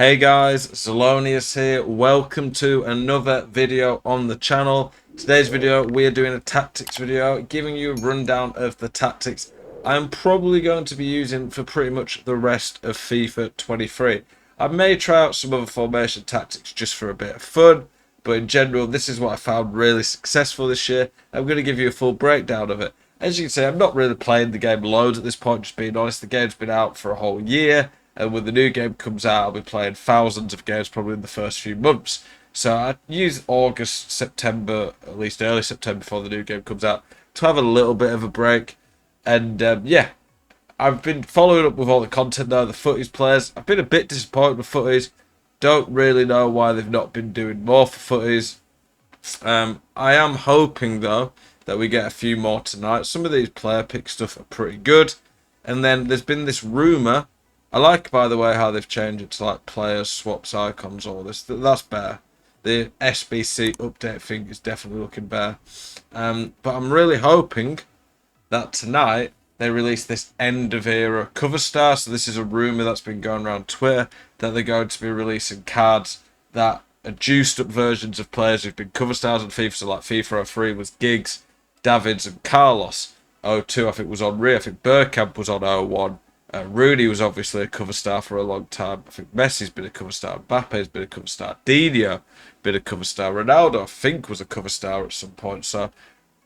Hey guys, Zelonius here. Welcome to another video on the channel. Today's video, we are doing a tactics video, giving you a rundown of the tactics I'm probably going to be using for pretty much the rest of FIFA 23. I may try out some other formation tactics just for a bit of fun, but in general, this is what I found really successful this year. I'm going to give you a full breakdown of it. As you can see, I'm not really playing the game loads at this point, just being honest. The game's been out for a whole year. And when the new game comes out, I'll be playing thousands of games probably in the first few months. So I use August, September, at least early September before the new game comes out, to have a little bit of a break. And yeah, I've been following up with all the content now, the footies players. I've been a bit disappointed with footies. Don't really know why they've not been doing more for footies. I am hoping, though, that we get a few more tonight. Some of these player pick stuff are pretty good. And then there's been this rumour. I like, by the way, how they've changed it to like players, swaps, icons, all this. That's better. The SBC update thing is definitely looking better. But I'm really hoping that tonight they release this end of era cover star. So this is a rumour that's been going around Twitter that they're going to be releasing cards that are juiced up versions of players who've been cover stars on FIFA. So like FIFA 03 was Giggs, Davids and Carlos. 02 I think was Henry. I think Bergkamp was on 01. Rooney was obviously a cover star for a long time. I think Messi's been a cover star. Mbappe's been a cover star. Dino been a cover star. Ronaldo, I think, was a cover star at some point. So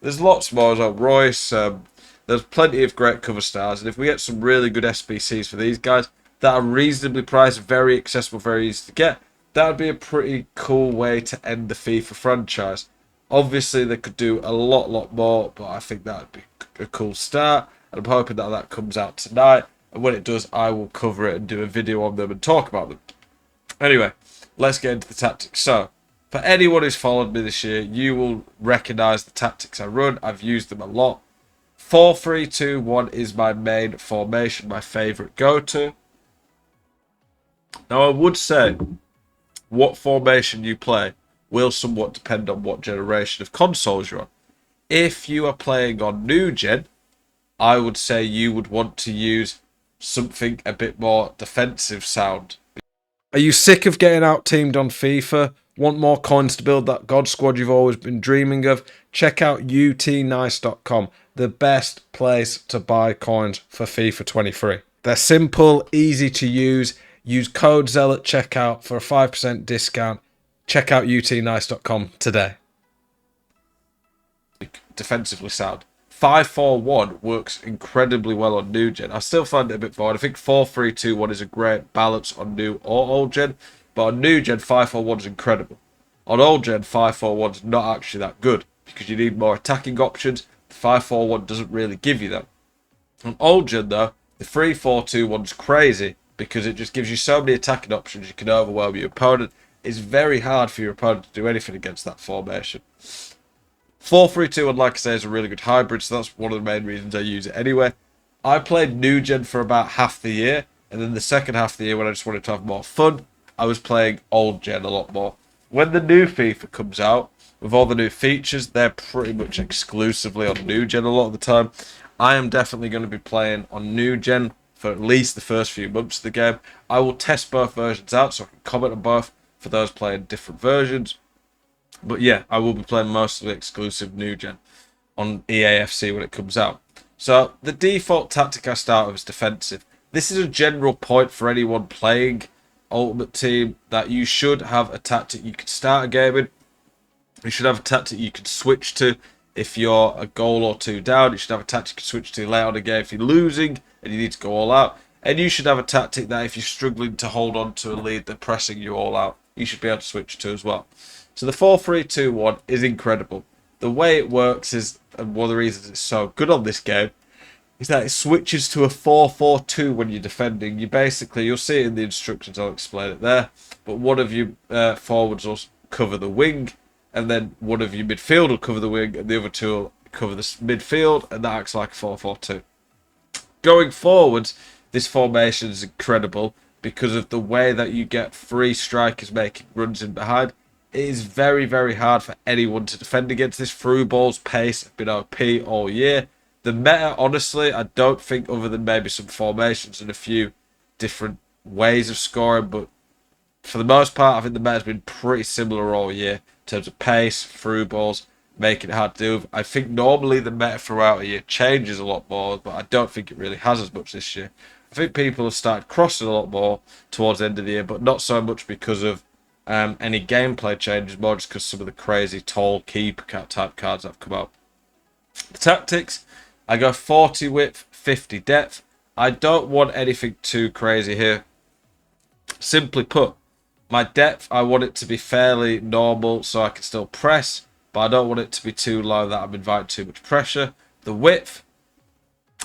there's lots more as well. Royce, there's plenty of great cover stars. And if we get some really good SBCs for these guys that are reasonably priced, very accessible, very easy to get, that would be a pretty cool way to end the FIFA franchise. Obviously, they could do a lot more, but I think that would be a cool start. And I'm hoping that that comes out tonight. And when it does, I will cover it and do a video on them and talk about them. Anyway, let's get into the tactics. So, for anyone who's followed me this year, you will recognise the tactics I run. I've used them a lot. 4-3-2-1 is my main formation, my favourite go-to. Now, I would say what formation you play will somewhat depend on what generation of consoles you're on. If you are playing on new gen, I would say you would want to use something a bit more defensive sound. Are you sick of getting out teamed on FIFA? Want more coins to build that God squad you've always been dreaming of? Check out utnice.com, the best place to buy coins for FIFA 23. They're simple, easy to use. Use code ZEL at checkout for a 5% discount. Check out utnice.com today. Defensively sound. 5-4-1 works incredibly well on new gen. I still find it a bit boring. I think 4-3-2-1 is a great balance on new or old gen, but on new gen 5-4-1 is incredible. On old gen 5-4-1 is not actually that good because you need more attacking options. The 5-4-1 doesn't really give you them. On old gen though, the 3-4-2-1 is crazy because it just gives you so many attacking options. You can overwhelm your opponent. It's very hard for your opponent to do anything against that formation. 4-3-2-1, like I say, is a really good hybrid, so that's one of the main reasons I use it anyway. I played new gen for about half the year, and then the second half of the year, when I just wanted to have more fun, I was playing old gen a lot more. When the new FIFA comes out, with all the new features, they're pretty much exclusively on new gen a lot of the time. I am definitely going to be playing on new gen for at least the first few months of the game. I will test both versions out so I can comment on both for those playing different versions. But yeah, I will be playing mostly exclusive new gen on EAFC when it comes out. So the default tactic I start with is defensive. This is a general point for anyone playing Ultimate Team that you should have a tactic you can start a game in. You should have a tactic you can switch to if you're a goal or two down. You should have a tactic you can switch to late on a game if you're losing and you need to go all out. And you should have a tactic that if you're struggling to hold on to a lead, they're pressing you all out, you should be able to switch to as well. So the 4-3-2-1 is incredible. The way it works is, and one of the reasons it's so good on this game, is that it switches to a 4-4-2 when you're defending. You basically, you'll see it in the instructions, I'll explain it there, but one of you forwards will cover the wing, and then one of you midfield will cover the wing, and the other two will cover the midfield, and that acts like a 4-4-2. Going forwards, this formation is incredible because of the way that you get three strikers making runs in behind. It is very hard for anyone to defend against this. Through balls, pace have been OP all year. The meta, honestly, I don't think, other than maybe some formations and a few different ways of scoring, but For the most part, I think the meta's been pretty similar all year in terms of pace, through balls, making it hard to do. I think normally the meta throughout a year changes a lot more, but I don't think it really has as much this year. I think people have started crossing a lot more towards the end of the year, but not so much because of any gameplay changes, more just because some of the crazy tall keeper type cards that have come out. The tactics, I go 40 width, 50 depth. I don't want anything too crazy here. Simply put, my depth, I want it to be fairly normal so I can still press, but I don't want it to be too low that I'm inviting too much pressure. The width,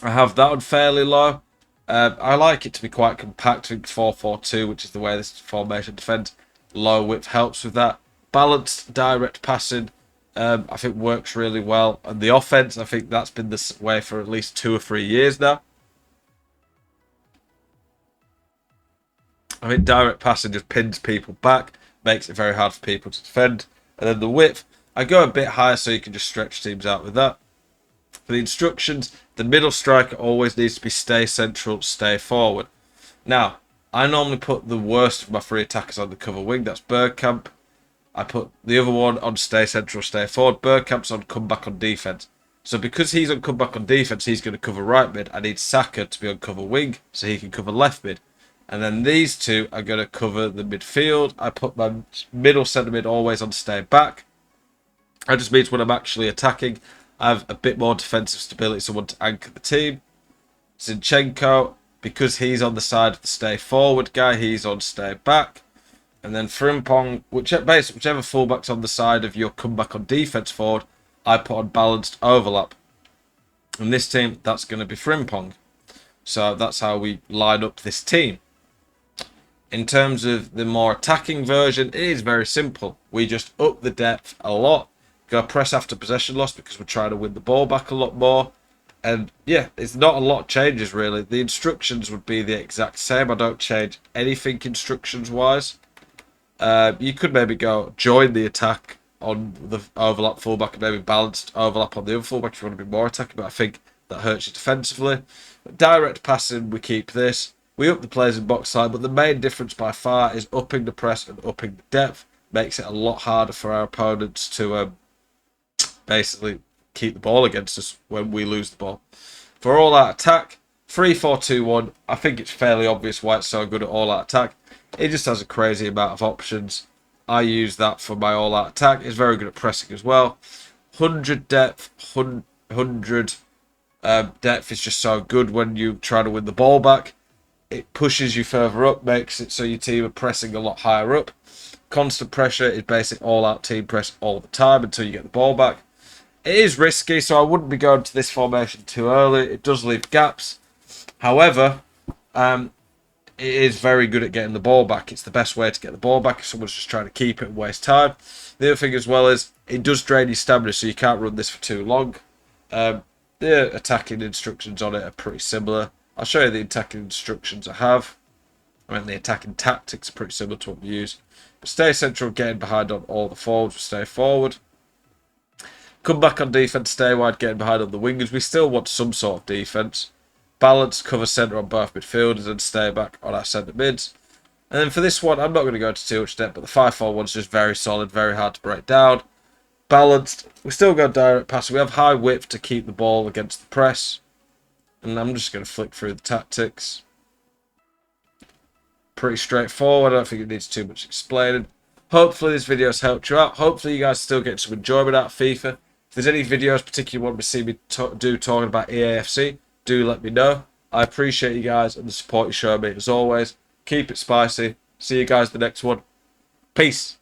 I have that one fairly low. I like it to be quite compact. I think 4-4-2, which is the way this formation defends. Low width helps with that. Balanced direct passing, I think works really well. And the offense, I think that's been this way for at least 2 or 3 years now. I think direct passing just pins people back, makes it very hard for people to defend. And then the width, I go a bit higher so you can just stretch teams out with that. For the instructions, the middle striker always needs to be stay central, stay forward. Now, I normally put the worst of my 3 attackers on the cover wing. That's Bergkamp. I put the other one on stay central, stay forward. Bergkamp's on comeback on defense. So because he's on comeback on defense, he's going to cover right mid. I need Saka to be on cover wing so he can cover left mid. And then these two are going to cover the midfield. I put my middle centre mid always on stay back. That just means when I'm actually attacking, I have a bit more defensive stability, someone to anchor the team. Zinchenko, because he's on the side of the stay forward guy, he's on stay back. And then Frimpong, whichever fullback's on the side of your comeback on defense forward, I put on balanced overlap. And this team, that's going to be Frimpong. So that's how we line up this team. In terms of the more attacking version, it is very simple. We just up the depth a lot, go press after possession loss because we're trying to win the ball back a lot more. And yeah, it's not a lot of changes really. The instructions would be the exact same. I don't change anything instructions-wise. You could maybe go join the attack on the overlap fullback and maybe balanced overlap on the other fullback if you want to be more attacking, but I think that hurts you defensively. But direct passing, we keep this. We up the players in box side, but the main difference by far is upping the press and upping the depth. Makes it a lot harder for our opponents to basically keep the ball against us when we lose the ball. For all-out attack, 3-4-2-1, I think it's fairly obvious why it's so good at all-out attack. It just has a crazy amount of options. I use that for my all-out attack. It's very good at pressing as well. 100 depth, 100 depth is just so good when you try to win the ball back. It pushes you further up, makes it so your team are pressing a lot higher up. Constant pressure is basic all-out team press all the time until you get the ball back. It is risky, so I wouldn't be going to this formation too early. It does leave gaps. However, it is very good at getting the ball back. It's the best way to get the ball back if someone's just trying to keep it and waste time. The other thing as well is it does drain your stamina, so you can't run this for too long. The attacking instructions on it are pretty similar. I'll show you the attacking instructions I have. I mean, the attacking tactics are pretty similar to what we use. But stay central, getting behind on all the forwards, we stay forward. Come back on defence, stay wide, getting behind on the wingers. We still want some sort of defence. Balance, cover centre on both midfielders and stay back on our centre mids. And then for this one, I'm not going to go into too much depth, but the 5-4-1 is just very solid, very hard to break down. Balanced, we still go direct passing. We have high width to keep the ball against the press. And I'm just going to flick through the tactics. Pretty straightforward. I don't think it needs too much explaining. Hopefully this video has helped you out. Hopefully you guys still get some enjoyment out of FIFA. If there's any videos particularly you want to see me do talking about EAFC, do let me know. I appreciate you guys and the support you show me as always. Keep it spicy. See you guys in the next one. Peace.